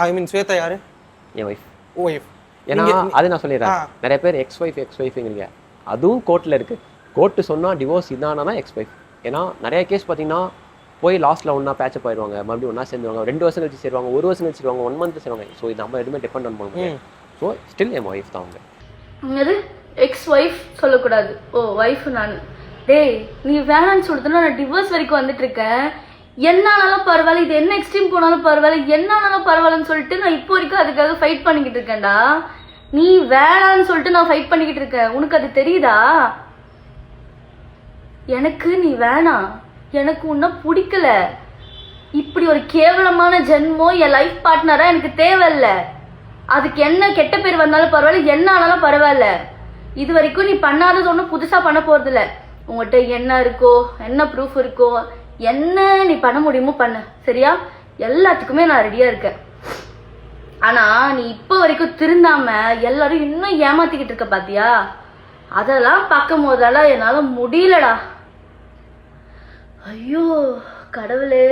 ஐ மீன் ஸ்வேதா யாரு? என் wife. Wife. ஏன்னா அது நான் சொல்லிடுறேன், நிறைய பேர் எக்ஸ் ஒய்ஃபுங்கிறீங்க, அதுவும் கோர்ட்டில் இருக்குது. கோர்ட்டு சொன்னால் டிவோர்ஸ் இதானா எக்ஸ் ஒய்ஃப். ஏன்னா நிறைய கேஸ் பார்த்தீங்கன்னா போய் லாஸ்ட்டில் ஒன்றா பேச்சப் ஆயிடுவாங்க, மறுபடியும் ஒன்றா சேர்ந்துருவாங்க, 2 வருஷம் கழிச்சு சேருவாங்க, 1 வருஷம் கழிச்சு சேருவாங்க, 1 மந்த் சேருவாங்க. ஸோ இது நம்ம எதுவுமே டிபெண்ட் பண்ண முடியும். ஸோ ஸ்டில் என் ஒய்ஃப் தான் அவங்க. அது எக்ஸ் ஒய்ஃப் சொல்லக்கூடாது. ஓ ஒய்ஃப் நான். டேய் நீ வேணான்னு சொல்லிட்டுனா நான் டிவோர்ஸ் வரைக்கும் வந்துட்டு இருக்கேன். என்னானாலும் பரவாயில்ல, இது என்ன எக்ஸ்ட்ரீம் போனாலும் பரவாயில்ல, என்னானாலும் பரவாயில்லன்னு சொல்லிட்டு நான் இப்போ வரைக்கும் அதுக்காக ஃபைட் பண்ணிக்கிட்டு இருக்கேன்டா. நீ வேணான்னு சொல்லிட்டு நான் ஃபைட் பண்ணிக்கிட்டு இருக்கேன். உனக்கு அது தெரியுதா? எனக்கு நீ வேணாம், எனக்கு உன்னை பிடிக்கல. இப்படி ஒரு கேவலமான ஜென்மம் என் லைஃப் பார்ட்னரா எனக்கு தேவையில்லை. அதுக்கு என்ன கெட்ட பேர் வந்தாலும் பரவாயில்ல, என்ன ஆனாலும் பரவாயில்ல. இது வரைக்கும் நீ பண்ணாதது ஒன்றும் புதுசாக பண்ண போகிறதில்ல. உங்கள்கிட்ட என்ன இருக்கோ, என்ன ப்ரூஃப் இருக்கோ, என்ன நீ பண்ண முடியுமோ பண்ண, சரியா? எல்லாத்துக்குமே நான் ரெடியாக இருக்கேன். ஆனால் நீ இப்போ வரைக்கும் திருந்தாம எல்லாரும் இன்னும் ஏமாத்திக்கிட்டு இருக்க பார்த்தியா? அதெல்லாம் பார்க்கும் போதெல்லாம் என்னால் முடியலடா. ஐயோ கடவுளே.